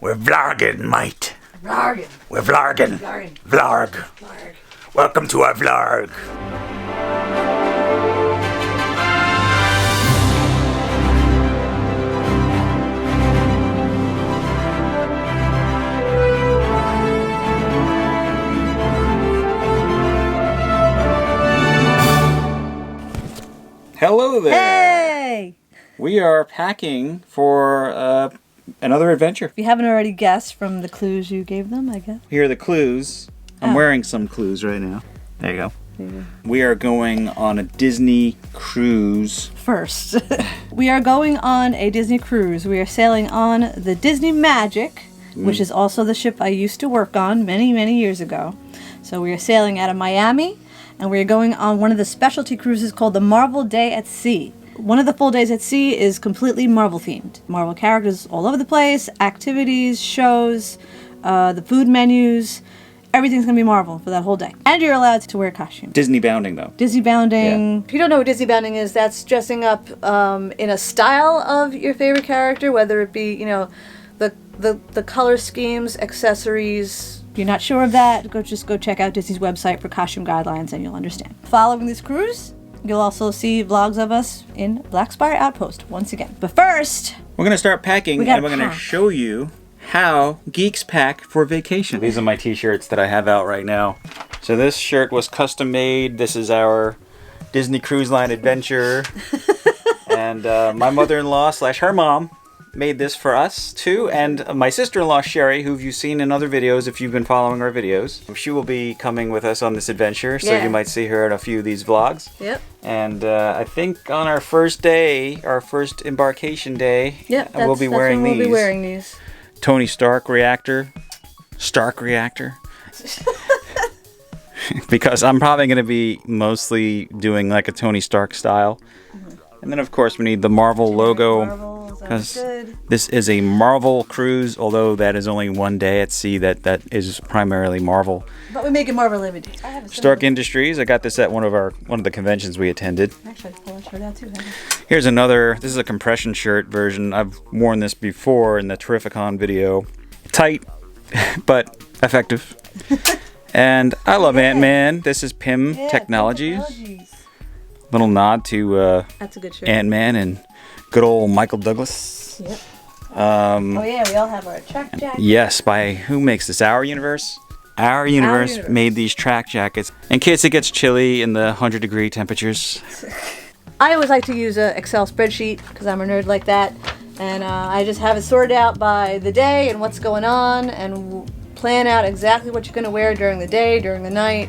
We're vlogging, mate. Vlogging. We're vlogging. Vlogging. Vlog. Vlog. Welcome to our vlog. Hello there. Hey! We are packing for another adventure. If you haven't already guessed from the clues you gave them, I guess. Here are the clues. I'm wearing some clues right now. There you go. We are going on a Disney cruise. First, we are going on a Disney cruise. We are sailing on the Disney Magic, which is also the ship I used to work on many, many years ago. So we are sailing out of Miami, and we are going on one of the specialty cruises called the Marvel Day at Sea. One of the full days at sea is completely Marvel themed. Marvel characters all over the place, activities, shows, the food menus. Everything's going to be Marvel for that whole day. And you're allowed to wear a costume. DisneyBounding, though. DisneyBounding. Yeah. If you don't know what DisneyBounding is, that's dressing up in a style of your favorite character, whether it be, you know, the color schemes, accessories. If you're not sure of that, just go check out Disney's website for costume guidelines and you'll understand. Following this cruise, you'll also see vlogs of us in Black Spire Outpost once again. But first, we're going to start packing and we're going to show you how geeks pack for vacation. These are my t-shirts that I have out right now. So this shirt was custom made. This is our Disney Cruise Line adventure. And my mother-in-law / her mom made this for us too. And my sister-in-law Sherry, who you've seen in other videos if you've been following our videos. She will be coming with us on this adventure. So you might see her in a few of these vlogs. Yep. And I think on our first day, our first embarkation day, we'll be wearing these. We'll be wearing these. Tony Stark reactor. Because I'm probably going to be mostly doing like a Tony Stark style. And then of course we need the Marvel logo, because this is a Marvel cruise, although that is only one day at sea that is primarily Marvel. But we make it Marvel limited. Stark Industries, I got this at one of the conventions we attended. Actually, I pull that shirt out too. Here's another, this is a compression shirt version. I've worn this before in the Terrificon video. Tight, but effective. And I love Ant-Man. This is PIM Technologies. Little nod to that's a good shirt. Ant-Man and good old Michael Douglas. Yep. We all have our track jackets. Yes, by who makes this? Our Universe? Our Universe made these track jackets in case it gets chilly in the 100-degree temperatures. I always like to use an Excel spreadsheet because I'm a nerd like that, and I just have it sorted out by the day and what's going on, and plan out exactly what you're going to wear during the day, during the night.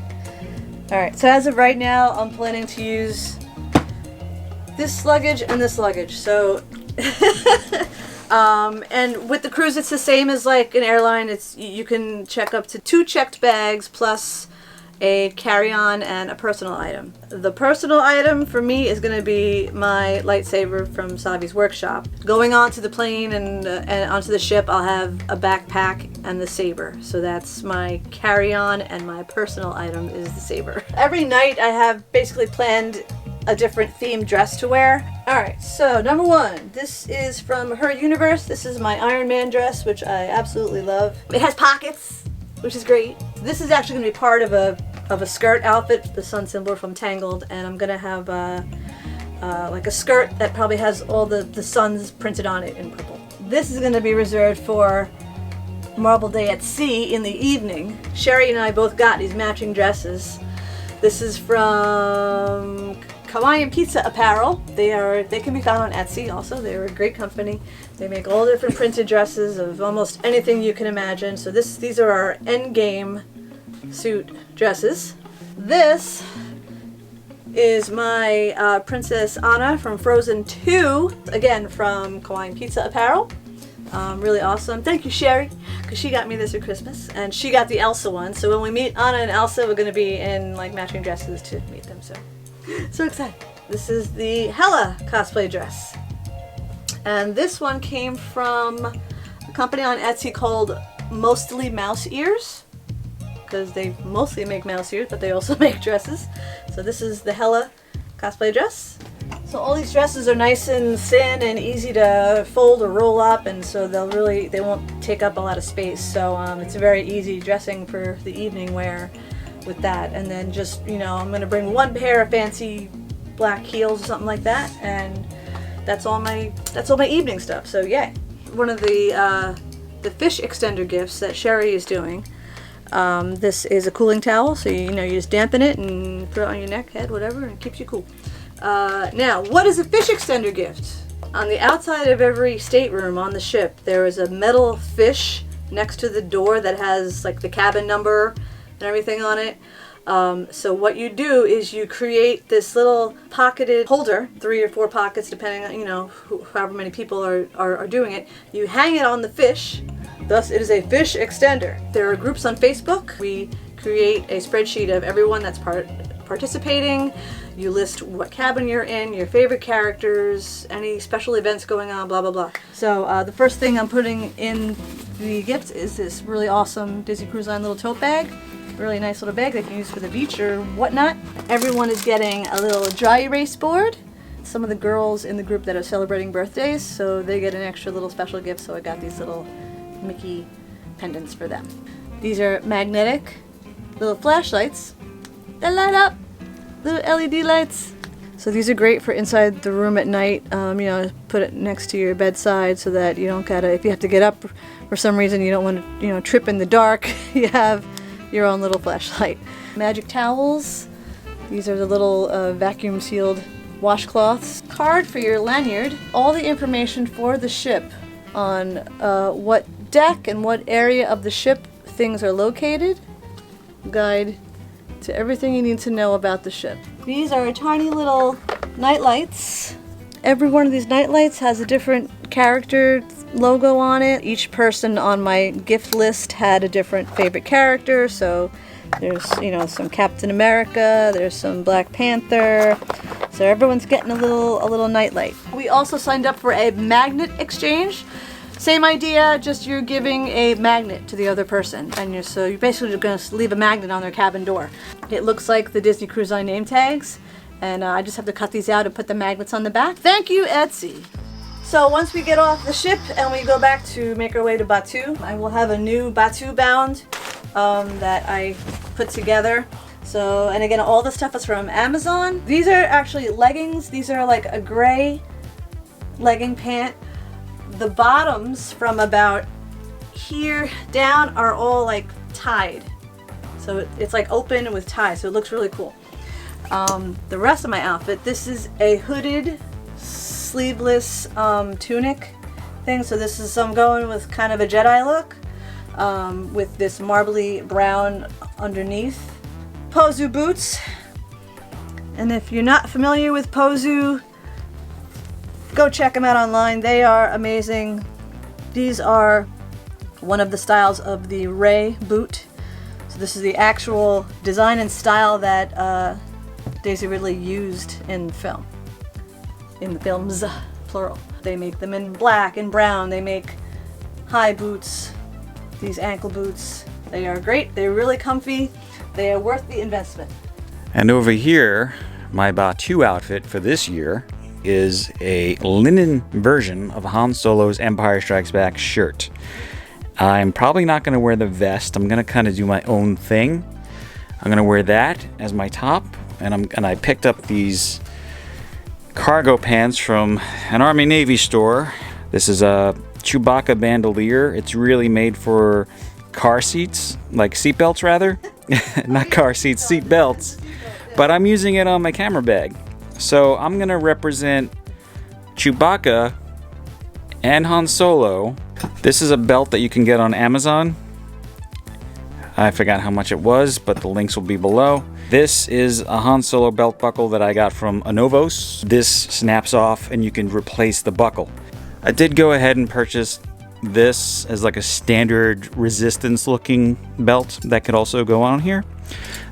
Alright, so as of right now, I'm planning to use this luggage and this luggage. So, and with the cruise, it's the same as like an airline. You can check up to 2 checked bags plus a carry-on and a personal item. The personal item for me is going to be my lightsaber from Savi's workshop. Going onto the plane and onto the ship, I'll have a backpack and the saber. So that's my carry-on, and my personal item is the saber. Every night I have basically planned a different themed dress to wear. Alright, so number 1, this is from Her Universe. This is my Iron Man dress, which I absolutely love. It has pockets, which is great. This is actually going to be part of a skirt outfit, the sun symbol from Tangled, and I'm going to have like a skirt that probably has all the suns printed on it in purple. This is going to be reserved for Marvel Day at Sea in the evening. Sherry and I both got these matching dresses. This is from Hawaiian Pizza Apparel. They can be found on Etsy also. They're a great company. They make all different printed dresses of almost anything you can imagine. So these are our endgame suit dresses. This is my Princess Anna from Frozen 2, again from Hawaiian Pizza Apparel. Really awesome. Thank you, Sherry, because she got me this for Christmas, and she got the Elsa one. So when we meet Anna and Elsa, we're going to be in like matching dresses to meet them. So excited. This is the Hela cosplay dress, and this one came from a company on Etsy called Mostly Mouse Ears, because they mostly make mouse ears, but they also make dresses. So this is the Hela cosplay dress. So all these dresses are nice and thin and easy to fold or roll up, and so they won't take up a lot of space. So it's a very easy dressing for the evening wear with that. And then just, I'm gonna bring one pair of fancy black heels or something like that, and that's all my evening stuff. So yay. One of the fish extender gifts that Sherry is doing. This is a cooling towel, so you just dampen it and put it on your neck, head, whatever, and it keeps you cool. Now, what is a fish extender gift? On the outside of every stateroom on the ship, there is a metal fish next to the door that has like the cabin number and everything on it. So what you do is you create this little pocketed holder, 3 or 4 pockets depending on, however many people are doing it. You hang it on the fish, thus it is a fish extender. There are groups on Facebook. We create a spreadsheet of everyone that's participating. You list what cabin you're in, your favorite characters, any special events going on, blah, blah, blah. So the first thing I'm putting in the gift is this really awesome Disney Cruise Line little tote bag. Really nice little bag they can use for the beach or whatnot. Everyone is getting a little dry erase board. Some of the girls in the group that are celebrating birthdays, so they get an extra little special gift, so I got these little Mickey pendants for them. These are magnetic little flashlights that light up, little LED lights. So these are great for inside the room at night. Put it next to your bedside so that you don't gotta, if you have to get up for some reason, you don't want to, trip in the dark, you have your own little flashlight. Magic towels. These are the little vacuum sealed washcloths. Card for your lanyard. All the information for the ship on what deck and what area of the ship things are located. Guide to everything you need to know about the ship. These are tiny little night lights. Every one of these night lights has a different character logo on it. Each person on my gift list had a different favorite character. So there's, some Captain America, there's some Black Panther. So everyone's getting a little night light. We also signed up for a magnet exchange. Same idea, just you're giving a magnet to the other person, and you're basically going to leave a magnet on their cabin door. It looks like the Disney Cruise Line name tags, and I just have to cut these out and put the magnets on the back. Thank you, Etsy. So once we get off the ship and we go back to make our way to Batu, I will have a new DisneyBound that I put together. So, and again, all the stuff is from Amazon. These are actually leggings. These are like a gray legging pant. The bottoms from about here down are all like tied. So it's like open with ties, so it looks really cool. The rest of my outfit, this is a hooded, sleeveless tunic thing. So this is, I'm going with kind of a Jedi look with this marbly brown underneath. Pozu boots. And if you're not familiar with Pozu, go check them out online. They are amazing. These are one of the styles of the Rey boot. So this is the actual design and style that Daisy Ridley used in film. In the films, plural. They make them in black and brown. They make high boots, these ankle boots. They are great. They're really comfy. They are worth the investment. And over here, my Batu outfit for this year is a linen version of Han Solo's Empire Strikes Back shirt. I'm probably not going to wear the vest. I'm going to kind of do my own thing. I'm going to wear that as my top, and I picked up these cargo pants from an Army Navy store. This is a Chewbacca bandolier. It's really made for car seats, like seat belts rather. Not car seats, seat belts. But I'm using it on my camera bag. So I'm gonna represent Chewbacca and Han Solo. This is a belt that you can get on Amazon. I forgot how much it was, but the links will be below. This is a Han Solo belt buckle that I got from Anovos. This snaps off and you can replace the buckle. I did go ahead and purchase this as like a standard resistance looking belt that could also go on here.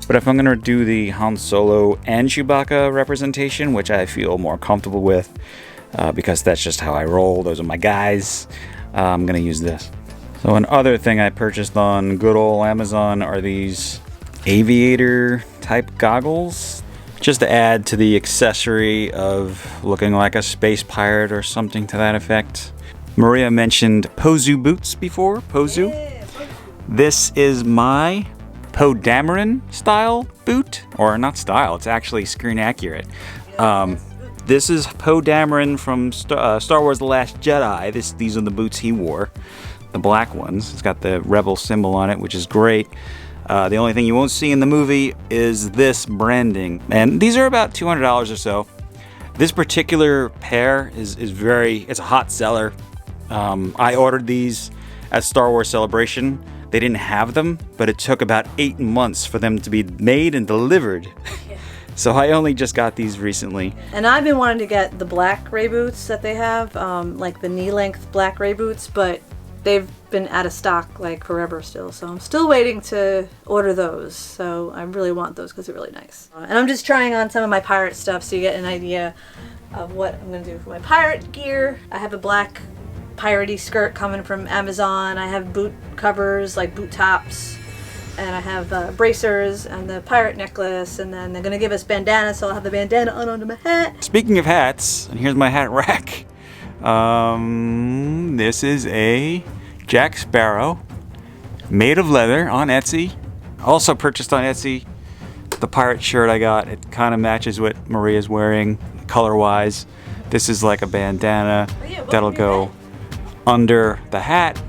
But if I'm going to do the Han Solo and Chewbacca representation, which I feel more comfortable with because that's just how I roll, those are my guys, I'm going to use this. So another thing I purchased on good old Amazon are these aviator type goggles. just to add to the accessory of looking like a space pirate or something to that effect. Maria mentioned Pozu boots before. Pozu. Yeah. This is my Poe Dameron style boot, or not style, it's actually screen accurate. This is Poe Dameron from Star Wars The Last Jedi. These are the boots he wore, the black ones. It's got the Rebel symbol on it, which is great. The only thing you won't see in the movie is this branding. And these are about $200 or so. This particular pair is it's a hot seller. I ordered these at Star Wars Celebration. They didn't have them, but it took about 8 months for them to be made and delivered. Yeah. So I only just got these recently. And I've been wanting to get the black Ray boots that they have, like the knee-length black Ray boots, but they've been out of stock like forever still. So I'm still waiting to order those. So I really want those because they're really nice. And I'm just trying on some of my pirate stuff so you get an idea of what I'm going to do for my pirate gear. I have a black piratey skirt coming from Amazon. I have boot covers, like boot tops, and I have bracers and the pirate necklace, and then they're gonna give us bandanas, so I'll have the bandana on under my hat. Speaking of hats, and here's my hat rack. This is a Jack Sparrow made of leather on Etsy. Also purchased on Etsy. The pirate shirt I got, it kind of matches what Maria's wearing color-wise. This is like a bandana that'll go under the hat,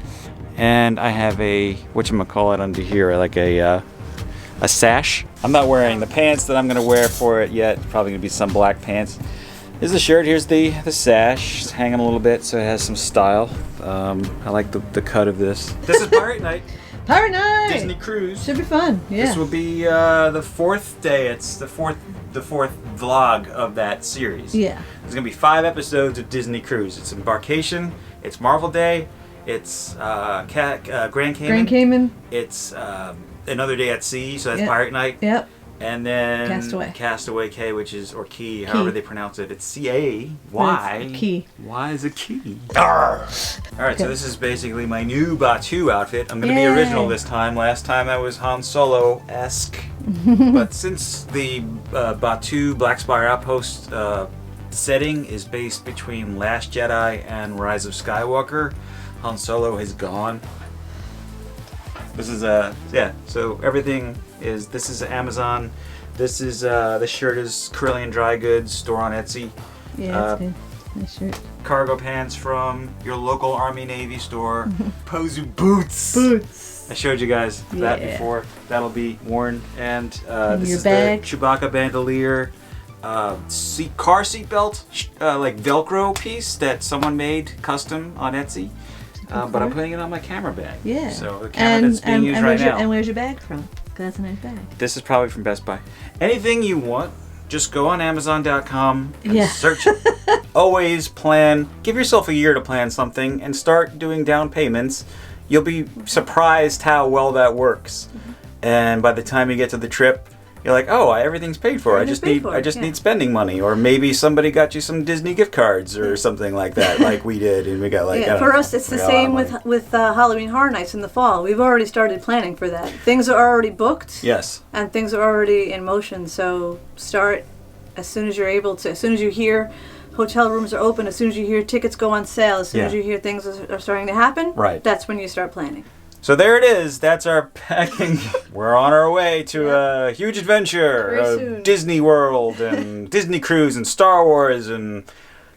and I have a whatchamacallit under here, like a sash. I'm not wearing the pants that I'm gonna wear for it yet. Probably gonna be some black pants. Here's the shirt. Here's the sash. It's hanging a little bit, so it has some style. I like the cut of this. This is Pirate Night. Pirate Night! Disney Cruise. Should be fun. Yeah. This will be the 4th day. It's the fourth vlog of that series. Yeah. There's gonna be 5 episodes of Disney Cruise. It's Embarkation. It's Marvel Day. It's Grand Cayman. It's Another Day at Sea. So that's Pirate Night. Yep. And then Castaway Cay, which is, or Key, however they pronounce it. It's C-A-Y. Key. Why is it Key? Alright, so this is basically my new Batuu outfit. I'm going to be original this time. Last time I was Han Solo-esque. But since the Batuu Black Spire Outpost setting is based between Last Jedi and Rise of Skywalker, Han Solo has gone. This is so everything is, this is Amazon. This is this shirt is Carillion Dry Goods, store on Etsy. Yeah, it's good. Nice shirt. Cargo pants from your local Army Navy store. Pozu boots. I showed you guys that before. That'll be worn. And this is the Chewbacca bandolier. Car seat belt, like Velcro piece that someone made custom on Etsy. But I'm putting it on my camera bag. Yeah. So the camera that's being used right now. And where's your bag from? That's a nice bag. This is probably from Best Buy. Anything you want, just go on Amazon.com and search it. Always plan. Give yourself a year to plan something and start doing down payments. You'll be surprised how well that works. And by the time you get to the trip, you're like, oh, everything's paid for. I just need spending money, or maybe somebody got you some Disney gift cards or something like that, like we did, and we got like. Yeah, for us, it's the same with Halloween Horror Nights in the fall. We've already started planning for that. Things are already booked. Yes. And things are already in motion. So start as soon as you're able to. As soon as you hear hotel rooms are open, as soon as you hear tickets go on sale, as soon as you hear things are starting to happen, that's when you start planning. So there it is. That's our packing. We're on our way to a huge adventure of Disney World and Disney Cruise and Star Wars, and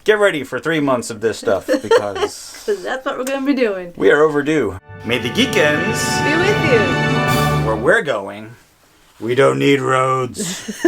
get ready for 3 months of this stuff because that's what we're going to be doing. We are overdue. May the Geekendz be with you. Where we're going, we don't need roads.